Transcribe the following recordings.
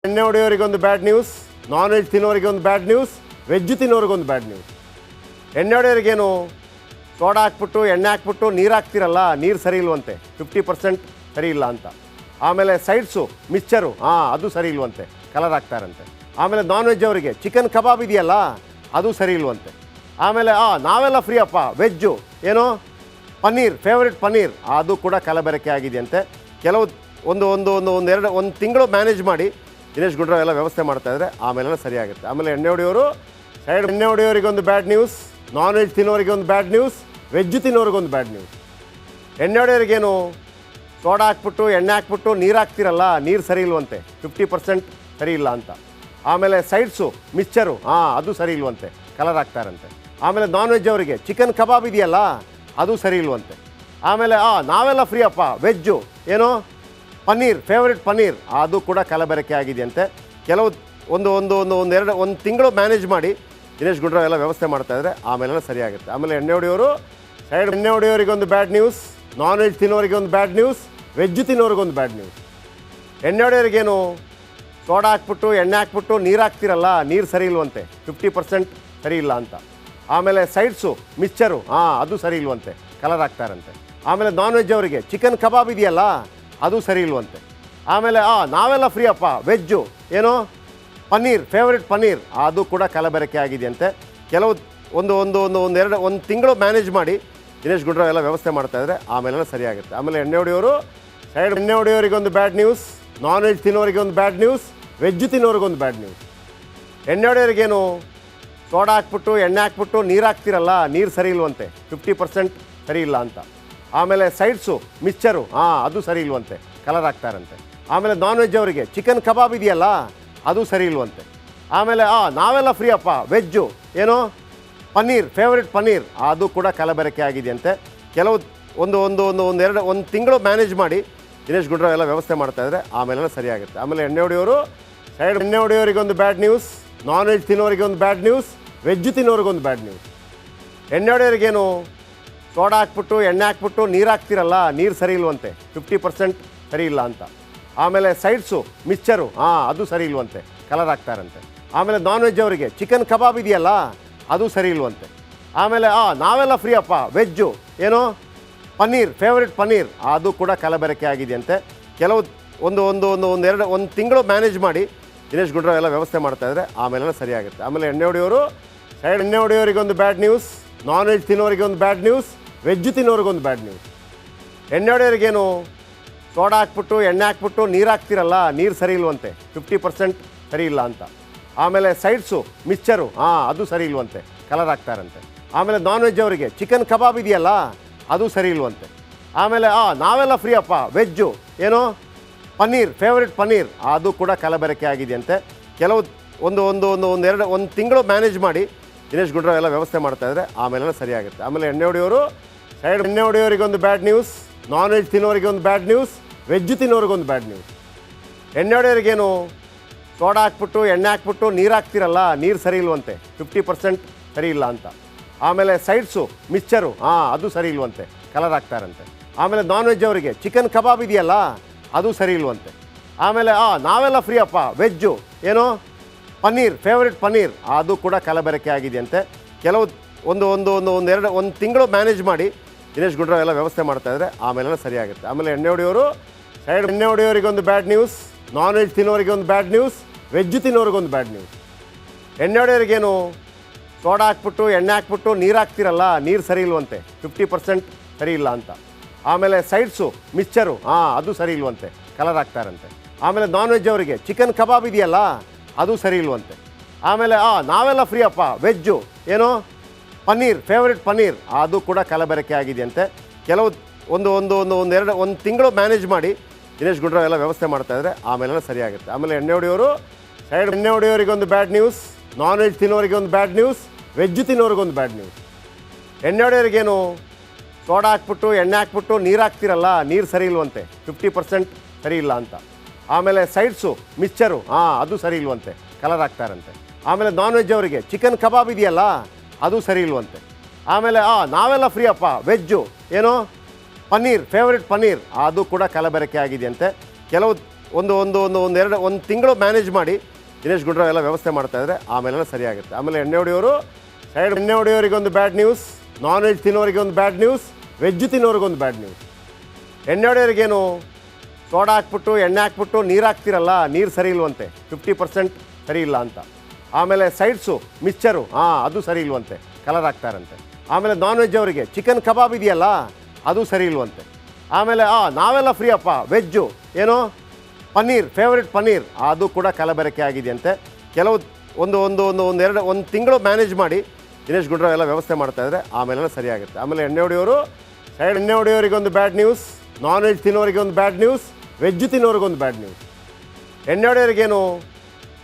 ಎಣ್ಣೆ ಹೊಡೆಯೋರಿಗೆ ಒಂದು bad news, non veg ತಿನ್ನೋರಿಗೆ ಒಂದು ಬ್ಯಾಡ್ ನ್ಯೂಸ್, ವೆಜ್ ತಿನ್ನೋರಿಗೆ ಒಂದು ಬ್ಯಾಡ್ ನ್ಯೂಸ್. ಎಣ್ಣೆ ಹೊಡೆಯೋರಿಗೇನು ಸೋಡಾ ಹಾಕ್ಬಿಟ್ಟು ಎಣ್ಣೆ ಹಾಕ್ಬಿಟ್ಟು ನೀರು ಹಾಕ್ತಿರಲ್ಲ, ನೀರು ಸರಿ ಇಲ್ವಂತೆ, 50% ಸರಿ ಇಲ್ಲ ಅಂತ. ಆಮೇಲೆ ಸೈಡ್ಸು ಮಿಕ್ಸ್ಚರು ಅದು ಸರಿ ಇಲ್ವಂತೆ, ಕಲರ್ ಹಾಕ್ತಾರಂತೆ. ಆಮೇಲೆ ನಾನ್ ವೆಜ್ ಅವರಿಗೆ ಚಿಕನ್ ಕಬಾಬ್ ಇದೆಯಲ್ಲ ಅದು ಸರಿ ಇಲ್ವಂತೆ. ಆಮೇಲೆ ನಾವೆಲ್ಲ ಫ್ರೀ ಅಪ್ಪ ವೆಜ್ಜು ಏನೋ ಪನ್ನೀರ್, ಫೇವ್ರೆಟ್ ಪನ್ನೀರ್ ಅದು ಕೂಡ ಕಲಬೆರಕೆ ಆಗಿದೆಯಂತೆ. ಕೆಲವು ಒಂದು ತಿಂಗಳು ಮ್ಯಾನೇಜ್ ಮಾಡಿ ದಿನೇಶ್ ಗುಂಡೂರಾವ್ ಎಲ್ಲ ವ್ಯವಸ್ಥೆ ಮಾಡ್ತಾಯಿದ್ರೆ ಆಮೇಲೆಲ್ಲ ಸರಿಯಾಗುತ್ತೆ. ಆಮೇಲೆ ಎಣ್ಣೆ ಹೊಡೆಯೋರಿಗೆ ಒಂದು ಬ್ಯಾಡ್ ನ್ಯೂಸ್, ನಾನ್ ವೆಜ್ ತಿನ್ನೋರಿಗೆ ಒಂದು ಬ್ಯಾಡ್ ನ್ಯೂಸ್, ವೆಜ್ ತಿನ್ನೋರಿಗೆ ಒಂದು ಬ್ಯಾಡ್ ನ್ಯೂಸ್. ಎಣ್ಣೆ ಹೊಡೆಯೋರಿಗೇನು ಸೋಡಾ ಹಾಕ್ಬಿಟ್ಟು ಎಣ್ಣೆ ಹಾಕ್ಬಿಟ್ಟು ನೀರು ಹಾಕ್ತಿರಲ್ಲ, ನೀರು ಸರಿ ಇಲ್ವಂತೆ, 50% ಸರಿ ಇಲ್ಲ ಅಂತ. ಆಮೇಲೆ ಸೈಡ್ಸು ಮಿಕ್ಸ್ಚರು ಅದು ಸರಿ ಇಲ್ವಂತೆ, ಕಲರ್ ಹಾಕ್ತಾರಂತೆ. ಆಮೇಲೆ ನಾನ್ ವೆಜ್ ಅವರಿಗೆ ಚಿಕನ್ ಕಬಾಬ್ ಇದೆಯಲ್ಲ ಅದು ಸರಿ ಇಲ್ವಂತೆ. ಆಮೇಲೆ ನಾವೆಲ್ಲ ಫ್ರೀ ಅಪ್ಪ ವೆಜ್ಜು ಏನೋ ಪನ್ನೀರ್, ಫೇವ್ರೆಟ್ ಪನ್ನೀರ್ ಅದು ಕೂಡ ಕಲಬೆರಕೆ ಆಗಿದೆಯಂತೆ. ಕೆಲವು ಒಂದು ತಿಂಗಳು ಮ್ಯಾನೇಜ್ ಮಾಡಿ ದಿನೇಶ್ ಗುಂಡೂರಾವ್ ಎಲ್ಲ ವ್ಯವಸ್ಥೆ ಮಾಡ್ತಾಯಿದ್ರೆ ಆಮೇಲೆಲ್ಲ ಸರಿಯಾಗುತ್ತೆ. ಆಮೇಲೆ ಎಣ್ಣೆ ಹೊಡೆಯೋರಿಗೆ ಒಂದು ಬ್ಯಾಡ್ ನ್ಯೂಸ್, ನಾನ್ ವೆಜ್ ತಿನ್ನೋರಿಗೆ ಒಂದು ಬ್ಯಾಡ್ ನ್ಯೂಸ್, ವೆಜ್ ತಿನ್ನೋರಿಗೆ ಒಂದು ಬ್ಯಾಡ್ ನ್ಯೂಸ್. ಎಣ್ಣೆ ಹೊಡೆಯೋರಿಗೇನು ಸೋಡಾ ಹಾಕ್ಬಿಟ್ಟು ಎಣ್ಣೆ ಹಾಕ್ಬಿಟ್ಟು ನೀರು ಹಾಕ್ತಿರಲ್ಲ, ನೀರು ಸರಿ ಇಲ್ವಂತೆ, 50% ಸರಿ ಇಲ್ಲ ಅಂತ. ಆಮೇಲೆ ಸೈಡ್ಸು ಮಿಕ್ಸ್ಚರು ಅದು ಸರಿ ಇಲ್ವಂತೆ, ಕಲರ್ ಹಾಕ್ತಾರಂತೆ. ಆಮೇಲೆ ನಾನ್ ವೆಜ್ ಅವರಿಗೆ ಚಿಕನ್ ಕಬಾಬ್ ಇದೆಯಲ್ಲ ಅದು ಸರಿ ಇಲ್ವಂತೆ. ಆಮೇಲೆ ನಾವೆಲ್ಲ ಫ್ರೀ ಅಪ್ಪ ವೆಜ್ಜು ಏನೋ ಪನ್ನೀರ್, ಫೇವ್ರೆಟ್ ಪನ್ನೀರ್ ಅದು ಕೂಡ ಕಲಬೆರಕೆ ಆಗಿದೆಯಂತೆ. ಕೆಲವು ಒಂದು ತಿಂಗಳು ಮ್ಯಾನೇಜ್ ಮಾಡಿ ದಿನೇಶ್ ಗುಂಡೂರಾವ್ ಎಲ್ಲ ವ್ಯವಸ್ಥೆ ಮಾಡ್ತಾಯಿದ್ರೆ ಆಮೇಲೆಲ್ಲ ಸರಿಯಾಗುತ್ತೆ. ಆಮೇಲೆ ಎಣ್ಣೆ ಹೊಡೆಯೋರಿಗೆ ಒಂದು ಬ್ಯಾಡ್ ನ್ಯೂಸ್, ನಾನ್ ವೆಜ್ ತಿನ್ನೋರಿಗೆ ಒಂದು ಬ್ಯಾಡ್ ನ್ಯೂಸ್, ವೆಜ್ ತಿನ್ನೋರಿಗೆ ಒಂದು ಬ್ಯಾಡ್ ನ್ಯೂಸ್. ಎಣ್ಣೆ ಹೊಡೆಯೋರಿಗೇನು ಸೋಡಾ ಹಾಕ್ಬಿಟ್ಟು ಎಣ್ಣೆ ಹಾಕ್ಬಿಟ್ಟು ನೀರು ಹಾಕ್ತಿರಲ್ಲ, ನೀರು ಸರಿ ಇಲ್ವಂತೆ, 50% ಸರಿ ಇಲ್ಲ ಅಂತ. ಆಮೇಲೆ ಸೈಡ್ಸು ಮಿಕ್ಸ್ಚರು ಅದು ಸರಿ ಇಲ್ವಂತೆ, ಕಲರ್ ಹಾಕ್ತಾರಂತೆ. ಆಮೇಲೆ ನಾನ್ ವೆಜ್ ಅವರಿಗೆ ಚಿಕನ್ ಕಬಾಬ್ ಇದೆಯಲ್ಲ ಅದು ಸರಿ ಇಲ್ವಂತೆ. ಆಮೇಲೆ ನಾವೆಲ್ಲ ಫ್ರೀ ಅಪ್ಪ ವೆಜ್ಜು ಏನೋ ಪನ್ನೀರ್, ಫೇವ್ರೆಟ್ ಪನ್ನೀರ್ ಅದು ಕೂಡ ಕಲಬೆರಕೆ ಆಗಿದೆಯಂತೆ. ಕೆಲವು ಒಂದು ತಿಂಗಳು ಮ್ಯಾನೇಜ್ ಮಾಡಿ ದಿನೇಶ್ ಗುಂಡೂರಾವ್ ಎಲ್ಲ ವ್ಯವಸ್ಥೆ ಮಾಡ್ತಾಯಿದ್ರೆ ಆಮೇಲೆಲ್ಲ ಸರಿಯಾಗುತ್ತೆ. ಆಮೇಲೆ ಎಣ್ಣೆ ಹೊಡೆಯೋರಿಗೆ ಒಂದು ಬ್ಯಾಡ್ ನ್ಯೂಸ್, ನಾನ್ ವೆಜ್ ತಿನ್ನೋರಿಗೆ ಒಂದು ಬ್ಯಾಡ್ ನ್ಯೂಸ್, ವೆಜ್ ತಿನ್ನೋರಿಗೆ ಒಂದು ಬ್ಯಾಡ್ ನ್ಯೂಸ್. ಎಣ್ಣೆ ಹೊಡೆಯೋರಿಗೇನು ಸೋಡಾ ಹಾಕ್ಬಿಟ್ಟು ಎಣ್ಣೆ ಹಾಕ್ಬಿಟ್ಟು ನೀರು ಹಾಕ್ತಿರಲ್ಲ, ನೀರು ಸರಿ ಇಲ್ವಂತೆ, 50% ಸರಿ ಇಲ್ಲ ಅಂತ. ಆಮೇಲೆ ಸೈಡ್ಸು ಮಿಕ್ಸ್ಚರು ಅದು ಸರಿ ಇಲ್ವಂತೆ, ಕಲರ್ ಹಾಕ್ತಾರಂತೆ. ಆಮೇಲೆ ನಾನ್ ವೆಜ್ ಅವರಿಗೆ ಚಿಕನ್ ಕಬಾಬ್ ಇದೆಯಲ್ಲ ಅದು ಸರಿ ಇಲ್ವಂತೆ. ಆಮೇಲೆ ನಾವೆಲ್ಲ ಫ್ರೀ ಅಪ್ಪ ವೆಜ್ಜು ಏನೋ ಪನ್ನೀರ್, ಫೇವ್ರೆಟ್ ಪನ್ನೀರ್ ಅದು ಕೂಡ ಕಲಬೆರಕೆ ಆಗಿದೆಯಂತೆ. ಕೆಲವು ಒಂದು ತಿಂಗಳು ಮ್ಯಾನೇಜ್ ಮಾಡಿ ದಿನೇಶ್ ಗುಂಡೂರಾವ್ ಎಲ್ಲ ವ್ಯವಸ್ಥೆ ಮಾಡ್ತಾಯಿದ್ರೆ ಆಮೇಲೆಲ್ಲ ಸರಿಯಾಗುತ್ತೆ. ಆಮೇಲೆ ಎಣ್ಣೆ ಹೊಡೆಯೋರಿಗೆ ಒಂದು ಬ್ಯಾಡ್ ನ್ಯೂಸ್, ನಾನ್ ವೆಜ್ ತಿನ್ನೋರಿಗೆ ಒಂದು ಬ್ಯಾಡ್ ನ್ಯೂಸ್, ವೆಜ್ ತಿನ್ನೋರಿಗೆ ಒಂದು ಬ್ಯಾಡ್ ನ್ಯೂಸ್. ಎಣ್ಣೆ ಹೊಡೆಯೋರಿಗೇನು ಸೋಡಾ ಹಾಕ್ಬಿಟ್ಟು ಎಣ್ಣೆ ಹಾಕ್ಬಿಟ್ಟು ನೀರು ಹಾಕ್ತಿರಲ್ಲ, ನೀರು ಸರಿ ಇಲ್ವಂತೆ, 50% ಸರಿ ಇಲ್ಲ ಅಂತ. ಆಮೇಲೆ ಸೈಡ್ಸು ಮಿಕ್ಸ್ಚರು ಅದು ಸರಿ ಇಲ್ವಂತೆ, ಕಲರ್ ಹಾಕ್ತಾರಂತೆ. ಆಮೇಲೆ ನಾನ್ ವೆಜ್ ಅವರಿಗೆ ಚಿಕನ್ ಕಬಾಬ್ ಇದೆಯಲ್ಲ ಅದು ಸರಿ ಇಲ್ವಂತೆ. ಆಮೇಲೆ ನಾವೆಲ್ಲ ಫ್ರೀ ಅಪ್ಪ ವೆಜ್ಜು ಏನೋ ಪನ್ನೀರ್, ಫೇವ್ರೆಟ್ ಪನ್ನೀರ್ ಅದು ಕೂಡ ಕಲಬೆರಕೆ ಆಗಿದೆಯಂತೆ. ಕೆಲವು ಒಂದು ತಿಂಗಳು ಮ್ಯಾನೇಜ್ ಮಾಡಿ ದಿನೇಶ್ ಗುಂಡೂರಾವ್ ಎಲ್ಲ ವ್ಯವಸ್ಥೆ ಮಾಡ್ತಾಯಿದ್ರೆ ಆಮೇಲೆಲ್ಲ ಸರಿಯಾಗುತ್ತೆ. ಆಮೇಲೆ ಎಣ್ಣೆ ಹೊಡೆಯೋರಿಗೆ ಒಂದು ಬ್ಯಾಡ್ ನ್ಯೂಸ್, ನಾನ್ ವೆಜ್ ತಿನ್ನೋರಿಗೆ ಒಂದು ಬ್ಯಾಡ್ ನ್ಯೂಸ್, ವೆಜ್ ತಿನ್ನೋರಿಗೆ ಒಂದು ಬ್ಯಾಡ್ ನ್ಯೂಸ್. ಎಣ್ಣೆ ಹೊಡೆಯೋರಿಗೇನು ಸೋಡಾ ಹಾಕ್ಬಿಟ್ಟು ಎಣ್ಣೆ ಹಾಕ್ಬಿಟ್ಟು ನೀರು ಹಾಕ್ತಿರಲ್ಲ, ನೀರು ಸರಿ ಇಲ್ವಂತೆ, 50% ಸರಿ ಇಲ್ಲ ಅಂತ. ಆಮೇಲೆ ಸೈಡ್ಸು ಮಿಕ್ಸ್ಚರು ಅದು ಸರಿ ಇಲ್ವಂತೆ, ಕಲರ್ ಹಾಕ್ತಾರಂತೆ. ಆಮೇಲೆ ನಾನ್ ವೆಜ್ ಅವರಿಗೆ ಚಿಕನ್ ಕಬಾಬ್ ಇದೆಯಲ್ಲ ಅದು ಸರಿ ಇಲ್ವಂತೆ. ಆಮೇಲೆ ನಾವೆಲ್ಲ ಫ್ರೀ ಅಪ್ಪ ವೆಜ್ಜು ಏನೋ ಪನ್ನೀರ್, ಫೇವ್ರೆಟ್ ಪನ್ನೀರ್ ಅದು ಕೂಡ ಕಲಬೆರಕೆ ಆಗಿದೆಯಂತೆ. ಕೆಲವು ಒಂದು ತಿಂಗಳು ಮ್ಯಾನೇಜ್ ಮಾಡಿ ದಿನೇಶ್ ಗುಂಡೂರಾವ್ ಎಲ್ಲ ವ್ಯವಸ್ಥೆ ಮಾಡ್ತಾಯಿದ್ರೆ ಆಮೇಲೆಲ್ಲ ಸರಿಯಾಗುತ್ತೆ. ಆಮೇಲೆ ಎಣ್ಣೆ ಹೊಡೆಯೋರಿಗೆ ಒಂದು ಬ್ಯಾಡ್ ನ್ಯೂಸ್, ನಾನ್ ವೆಜ್ ತಿನ್ನೋರಿಗೆ ಒಂದು ಬ್ಯಾಡ್ ನ್ಯೂಸ್, ವೆಜ್ ತಿನ್ನೋರಿಗೆ ಒಂದು ಬ್ಯಾಡ್ ನ್ಯೂಸ್. ಎಣ್ಣೆ ಹೊಡೆಯೋರಿಗೇನು ಸೋಡಾ ಹಾಕ್ಬಿಟ್ಟು ಎಣ್ಣೆ ಹಾಕ್ಬಿಟ್ಟು ನೀರು ಹಾಕ್ತಿರಲ್ಲ, ನೀರು ಸರಿ ಇಲ್ವಂತೆ, 50% ಸರಿ ಇಲ್ಲ ಅಂತ. ಆಮೇಲೆ ಸೈಡ್ಸು ಮಿಕ್ಸ್ಚರು ಅದು ಸರಿ ಇಲ್ವಂತೆ, ಕಲರ್ ಹಾಕ್ತಾರಂತೆ. ಆಮೇಲೆ ನಾನ್ ವೆಜ್ ಅವರಿಗೆ ಚಿಕನ್ ಕಬಾಬ್ ಇದೆಯಲ್ಲ ಅದು ಸರಿ ಇಲ್ವಂತೆ. ಆಮೇಲೆ ನಾವೆಲ್ಲ ಫ್ರೀ ಅಪ್ಪ ವೆಜ್ಜು ಏನೋ ಪನ್ನೀರ್, ಫೇವ್ರೆಟ್ ಪನ್ನೀರ್ ಅದು ಕೂಡ ಕಲಬೆರಕೆ ಆಗಿದೆಯಂತೆ. ಕೆಲವು ಒಂದು ತಿಂಗಳು ಮ್ಯಾನೇಜ್ ಮಾಡಿ ದಿನೇಶ್ ಗುಂಡೂರಾವ್ ಎಲ್ಲ ವ್ಯವಸ್ಥೆ ಮಾಡ್ತಾಯಿದ್ರೆ ಆಮೇಲೆಲ್ಲ ಸರಿಯಾಗುತ್ತೆ. ಆಮೇಲೆ ಎಣ್ಣೆ ಹೊಡೆಯೋರಿಗೆ ಒಂದು ಬ್ಯಾಡ್ ನ್ಯೂಸ್, ನಾನ್ ವೆಜ್ ತಿನ್ನೋರಿಗೆ ಒಂದು ಬ್ಯಾಡ್ ನ್ಯೂಸ್, ವೆಜ್ ತಿನ್ನೋರಿಗೆ ಒಂದು ಬ್ಯಾಡ್ ನ್ಯೂಸ್. ಎಣ್ಣೆ ಹೊಡೆಯೋರಿಗೇನು ಸೋಡಾ ಹಾಕ್ಬಿಟ್ಟು ಎಣ್ಣೆ ಹಾಕ್ಬಿಟ್ಟು ನೀರು ಹಾಕ್ತಿರಲ್ಲ, ನೀರು ಸರಿ ಇಲ್ವಂತೆ, 50% ಸರಿ ಇಲ್ಲ ಅಂತ. ಆಮೇಲೆ ಸೈಡ್ಸು ಮಿಕ್ಸ್ಚರು ಅದು ಸರಿ ಇಲ್ವಂತೆ, ಕಲರ್ ಹಾಕ್ತಾರಂತೆ. ಆಮೇಲೆ ನಾನ್ ವೆಜ್ ಅವರಿಗೆ ಚಿಕನ್ ಕಬಾಬ್ ಇದೆಯಲ್ಲ ಅದು ಸರಿ ಇಲ್ವಂತೆ. ಆಮೇಲೆ ನಾವೆಲ್ಲ ಫ್ರೀ ಅಪ್ಪ ವೆಜ್ಜು ಏನೋ ಪನ್ನೀರ್, ಫೇವ್ರೆಟ್ ಪನ್ನೀರ್ ಅದು ಕೂಡ ಕಲಬೆರಕೆ ಆಗಿದೆಯಂತೆ. ಕೆಲವು ಒಂದು ತಿಂಗಳು ಮ್ಯಾನೇಜ್ ಮಾಡಿ ದಿನೇಶ್ ಗುಂಡೂರಾವ್ ಎಲ್ಲ ವ್ಯವಸ್ಥೆ ಮಾಡ್ತಾಯಿದ್ರೆ ಆಮೇಲೆಲ್ಲ ಸರಿಯಾಗುತ್ತೆ. ಆಮೇಲೆ ಎಣ್ಣೆ ಹೊಡೆಯೋರಿಗೆ ಒಂದು ಬ್ಯಾಡ್ ನ್ಯೂಸ್, ನಾನ್ ವೆಜ್ ತಿನ್ನೋರಿಗೆ ಒಂದು ಬ್ಯಾಡ್ ನ್ಯೂಸ್, ವೆಜ್ ತಿನ್ನೋರಿಗೆ ಒಂದು ಬ್ಯಾಡ್ ನ್ಯೂಸ್. ಎಣ್ಣೆ ಹೊಡೆಯೋರಿಗೇನು ಸೋಡಾ ಹಾಕ್ಬಿಟ್ಟು ಎಣ್ಣೆ ಹಾಕ್ಬಿಟ್ಟು ನೀರು ಹಾಕ್ತಿರಲ್ಲ, ನೀರು ಸರಿ ಇಲ್ವಂತೆ, 50% ಸರಿ ಇಲ್ಲ ಅಂತ. ಆಮೇಲೆ ಸೈಡ್ಸು ಮಿಕ್ಸ್ಚರು ಅದು ಸರಿ ಇಲ್ವಂತೆ, ಕಲರ್ ಹಾಕ್ತಾರಂತೆ. ಆಮೇಲೆ ನಾನ್ ವೆಜ್ ಅವರಿಗೆ ಚಿಕನ್ ಕಬಾಬ್ ಇದೆಯಲ್ಲ ಅದು ಸರಿ ಇಲ್ವಂತೆ. ಆಮೇಲೆ ನಾವೆಲ್ಲ ಫ್ರೀ ಅಪ್ಪ ವೆಜ್ಜು ಏನೋ ಪನ್ನೀರ್, ಫೇವ್ರೆಟ್ ಪನ್ನೀರ್ ಅದು ಕೂಡ ಕಲಬೆರಕೆ ಆಗಿದೆಯಂತೆ. ಕೆಲವು ಒಂದು ತಿಂಗಳು ಮ್ಯಾನೇಜ್ ಮಾಡಿ ದಿನೇಶ್ ಗುಂಡೂರಾವ್ ಎಲ್ಲ ವ್ಯವಸ್ಥೆ ಮಾಡ್ತಾಯಿದ್ರೆ ಆಮೇಲೆಲ್ಲ ಸರಿಯಾಗುತ್ತೆ. ಆಮೇಲೆ ಎಣ್ಣೆ ಹೊಡೆಯೋರಿಗೆ ಒಂದು ಬ್ಯಾಡ್ ನ್ಯೂಸ್, ನಾನ್ ವೆಜ್ ತಿನ್ನೋರಿಗೆ ಒಂದು ಬ್ಯಾಡ್ ನ್ಯೂಸ್, ವೆಜ್ ತಿನ್ನೋರಿಗೆ ಒಂದು ಬ್ಯಾಡ್ ನ್ಯೂಸ್. ಎಣ್ಣೆ ಹೊಡೆಯೋರಿಗೇನು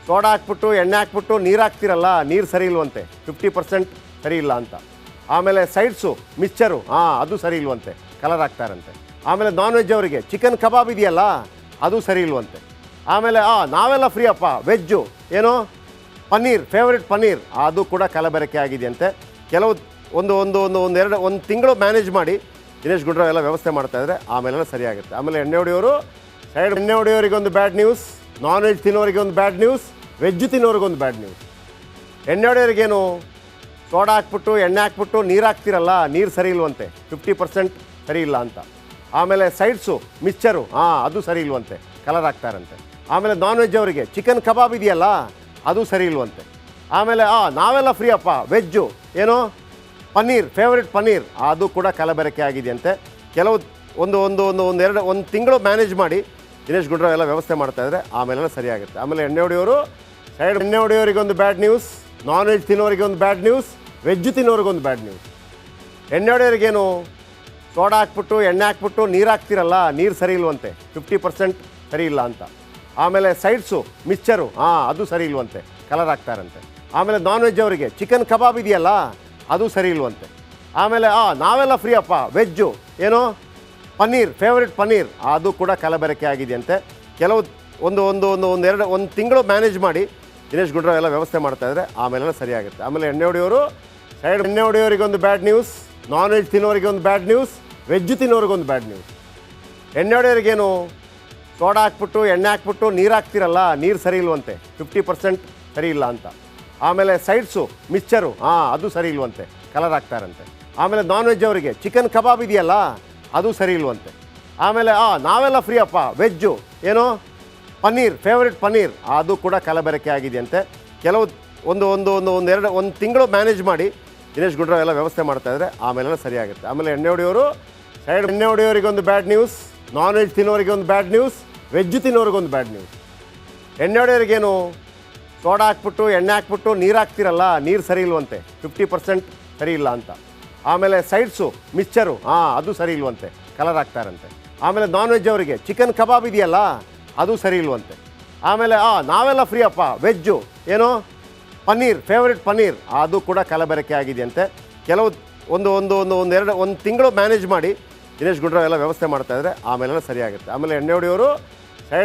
ಸೋಡಾ ಹಾಕ್ಬಿಟ್ಟು ಎಣ್ಣೆ ಹಾಕ್ಬಿಟ್ಟು ನೀರು ಹಾಕ್ತಿರಲ್ಲ, ನೀರು ಸರಿ ಇಲ್ವಂತೆ, 50% ಸರಿ ಇಲ್ಲ ಅಂತ. ಆಮೇಲೆ ಸೈಡ್ಸು ಮಿಕ್ಸ್ಚರು ಅದು ಸರಿ ಇಲ್ವಂತೆ, ಕಲರ್ ಹಾಕ್ತಾರಂತೆ. ಆಮೇಲೆ ನಾನ್ ವೆಜ್ ಅವರಿಗೆ ಚಿಕನ್ ಕಬಾಬ್ ಇದೆಯಲ್ಲ ಅದು ಸರಿ ಇಲ್ವಂತೆ. ಆಮೇಲೆ ನಾವೆಲ್ಲ ಫ್ರೀ ಅಪ್ಪ ವೆಜ್ಜು ಏನೋ ಪನ್ನೀರ್, ಫೇವ್ರೆಟ್ ಪನ್ನೀರ್ ಅದು ಕೂಡ ಕಲಬೆರಕೆ ಆಗಿದೆಯಂತೆ. ಕೆಲವು ಒಂದು ತಿಂಗಳು ಮ್ಯಾನೇಜ್ ಮಾಡಿ ದಿನೇಶ್ ಗುಂಡೂರಾವ್ ಎಲ್ಲ ವ್ಯವಸ್ಥೆ ಮಾಡ್ತಾಯಿದ್ರೆ ಆಮೇಲೆಲ್ಲ ಸರಿಯಾಗುತ್ತೆ. ಆಮೇಲೆ ಎಣ್ಣೆ ಹೊಡೆಯೋರಿಗೆ ಒಂದು ಬ್ಯಾಡ್ ನ್ಯೂಸ್, ನಾನ್ ವೆಜ್ ತಿನ್ನೋರಿಗೆ ಒಂದು ಬ್ಯಾಡ್ ನ್ಯೂಸ್, ವೆಜ್ ತಿನ್ನೋರಿಗೆ ಒಂದು ಬ್ಯಾಡ್ ನ್ಯೂಸ್. ಎಣ್ಣೆ ಹೊಡೆಯೋರಿಗೇನು ಸೋಡಾ ಹಾಕ್ಬಿಟ್ಟು ಎಣ್ಣೆ ಹಾಕ್ಬಿಟ್ಟು ನೀರು ಹಾಕ್ತಿರಲ್ಲ, ನೀರು ಸರಿ ಇಲ್ವಂತೆ, 50% ಸರಿ ಇಲ್ಲ ಅಂತ. ಆಮೇಲೆ ಸೈಡ್ಸು ಮಿಕ್ಸ್ಚರು ಅದು ಸರಿ ಇಲ್ವಂತೆ, ಕಲರ್ ಹಾಕ್ತಾರಂತೆ. ಆಮೇಲೆ ನಾನ್ ವೆಜ್ ಅವರಿಗೆ ಚಿಕನ್ ಕಬಾಬ್ ಇದೆಯಲ್ಲ ಅದು ಸರಿ ಇಲ್ವಂತೆ. ಆಮೇಲೆ ನಾವೆಲ್ಲ ಫ್ರೀ ಅಪ್ಪ ವೆಜ್ಜು ಏನೋ ಪನ್ನೀರ್, ಫೇವ್ರೆಟ್ ಪನ್ನೀರ್ ಅದು ಕೂಡ ಕಲಬೆರಕೆ ಆಗಿದೆಯಂತೆ. ಕೆಲವು ಒಂದು ತಿಂಗಳು ಮ್ಯಾನೇಜ್ ಮಾಡಿ ದಿನೇಶ್ ಗುಂಡೂರಾವ್ ಎಲ್ಲ ವ್ಯವಸ್ಥೆ ಮಾಡ್ತಾಯಿದ್ರೆ ಆಮೇಲೆಲ್ಲ ಸರಿಯಾಗುತ್ತೆ. ಆಮೇಲೆ ಎಣ್ಣೆ ಹೊಡೆಯೋರಿಗೆ ಒಂದು ಬ್ಯಾಡ್ ನ್ಯೂಸ್, ನಾನ್ ವೆಜ್ ತಿನ್ನೋರಿಗೆ ಒಂದು ಬ್ಯಾಡ್ ನ್ಯೂಸ್, ವೆಜ್ ತಿನ್ನೋರಿಗೆ ಒಂದು ಬ್ಯಾಡ್ ನ್ಯೂಸ್. ಎಣ್ಣೆ ಹೊಡೆಯೋರಿಗೇನು ಸೋಡಾ ಹಾಕ್ಬಿಟ್ಟು ಎಣ್ಣೆ ಹಾಕ್ಬಿಟ್ಟು ನೀರು ಹಾಕ್ತಿರಲ್ಲ, ನೀರು ಸರಿ ಇಲ್ವಂತೆ, 50% ಸರಿ ಇಲ್ಲ ಅಂತ. ಆಮೇಲೆ ಸೈಡ್ಸು ಮಿಕ್ಸ್ಚರು ಅದು ಸರಿ ಇಲ್ವಂತೆ, ಕಲರ್ ಹಾಕ್ತಾರಂತೆ. ಆಮೇಲೆ ನಾನ್ ವೆಜ್ ಅವರಿಗೆ ಚಿಕನ್ ಕಬಾಬ್ ಇದೆಯಲ್ಲ ಅದು ಸರಿ ಇಲ್ವಂತೆ. ಆಮೇಲೆ ನಾವೆಲ್ಲ ಫ್ರೀ ಅಪ್ಪ ವೆಜ್ಜು ಏನೋ ಪನ್ನೀರ್, ಫೇವ್ರೆಟ್ ಪನ್ನೀರ್ ಅದು ಕೂಡ ಕಲಬೆರಕೆ ಆಗಿದೆಯಂತೆ. ಕೆಲವು ಒಂದು ತಿಂಗಳು ಮ್ಯಾನೇಜ್ ಮಾಡಿ ದಿನೇಶ್ ಗುಂಡೂರಾವ್ ಎಲ್ಲ ವ್ಯವಸ್ಥೆ ಮಾಡ್ತಾಯಿದ್ರೆ ಆಮೇಲೆಲ್ಲ ಸರಿಯಾಗುತ್ತೆ. ಆಮೇಲೆ ಎಣ್ಣೆ ಹೊಡೆಯೋರಿಗೆ ಒಂದು ಬ್ಯಾಡ್ ನ್ಯೂಸ್, ನಾನ್ ವೆಜ್ ತಿನ್ನೋರಿಗೆ ಒಂದು ಬ್ಯಾಡ್ ನ್ಯೂಸ್, ವೆಜ್ ತಿನ್ನೋರಿಗೆ ಒಂದು ಬ್ಯಾಡ್ ನ್ಯೂಸ್. ಎಣ್ಣೆ ಹೊಡೆಯೋರಿಗೇನು ಸೋಡಾ ಹಾಕ್ಬಿಟ್ಟು ಎಣ್ಣೆ ಹಾಕ್ಬಿಟ್ಟು ನೀರು ಹಾಕ್ತಿರಲ್ಲ, ನೀರು ಸರಿ ಇಲ್ವಂತೆ, 50% ಸರಿ ಇಲ್ಲ ಅಂತ. ಆಮೇಲೆ ಸೈಡ್ಸು ಮಿಕ್ಸ್ಚರು ಅದು ಸರಿ ಇಲ್ವಂತೆ, ಕಲರ್ ಹಾಕ್ತಾರಂತೆ. ಆಮೇಲೆ ನಾನ್ ವೆಜ್ ಅವರಿಗೆ ಚಿಕನ್ ಕಬಾಬ್ ಇದೆಯಲ್ಲ ಅದು ಸರಿ ಇಲ್ವಂತೆ. ಆಮೇಲೆ ನಾವೆಲ್ಲ ಫ್ರೀ ಅಪ್ಪ ವೆಜ್ಜು ಏನೋ ಪನ್ನೀರ್, ಫೇವ್ರೆಟ್ ಪನ್ನೀರ್ ಅದು ಕೂಡ ಕಲಬೆರಕೆ ಆಗಿದೆಯಂತೆ. ಕೆಲವು ಒಂದು ತಿಂಗಳು ಮ್ಯಾನೇಜ್ ಮಾಡಿ ದಿನೇಶ್ ಗುಂಡೂರಾವ್ ಎಲ್ಲ ವ್ಯವಸ್ಥೆ ಮಾಡ್ತಾಯಿದ್ರೆ ಆಮೇಲೆಲ್ಲ ಸರಿಯಾಗುತ್ತೆ. ಆಮೇಲೆ ಎಣ್ಣೆ ಹೊಡೆಯೋರಿಗೆ ಒಂದು ಬ್ಯಾಡ್ ನ್ಯೂಸ್, ನಾನ್ ವೆಜ್ ತಿನ್ನೋರಿಗೆ ಒಂದು ಬ್ಯಾಡ್ ನ್ಯೂಸ್, ವೆಜ್ ತಿನ್ನೋರಿಗೆ ಒಂದು ಬ್ಯಾಡ್ ನ್ಯೂಸ್. ಎಣ್ಣೆ ಹೊಡೆಯೋರಿಗೇನು ಸೋಡಾ ಹಾಕ್ಬಿಟ್ಟು ಎಣ್ಣೆ ಹಾಕ್ಬಿಟ್ಟು ನೀರು ಹಾಕ್ತಿರಲ್ಲ, ನೀರು ಸರಿ ಇಲ್ವಂತೆ, 50% ಸರಿ ಇಲ್ಲ ಅಂತ. ಆಮೇಲೆ ಸೈಡ್ಸು ಮಿಕ್ಸ್ಚರು ಅದು ಸರಿ ಇಲ್ವಂತೆ, ಕಲರ್ ಹಾಕ್ತಾರಂತೆ. ಆಮೇಲೆ ನಾನ್ ವೆಜ್ ಅವರಿಗೆ ಚಿಕನ್ ಕಬಾಬ್ ಇದೆಯಲ್ಲ ಅದು ಸರಿ ಇಲ್ವಂತೆ. ಆಮೇಲೆ ನಾವೆಲ್ಲ ಫ್ರೀ ಅಪ್ಪ ವೆಜ್ಜು ಏನೋ ಪನ್ನೀರ್, ಫೇವ್ರೆಟ್ ಪನ್ನೀರ್ ಅದು ಕೂಡ ಕಲಬೆರಕೆ ಆಗಿದೆಯಂತೆ. ಕೆಲವು ಒಂದು ತಿಂಗಳು ಮ್ಯಾನೇಜ್ ಮಾಡಿ ದಿನೇಶ್ ಗುಂಡೂರಾವ್ ಎಲ್ಲ ವ್ಯವಸ್ಥೆ ಮಾಡ್ತಾಯಿದ್ರೆ ಆಮೇಲೆಲ್ಲ ಸರಿಯಾಗುತ್ತೆ. ಆಮೇಲೆ ಎಣ್ಣೆ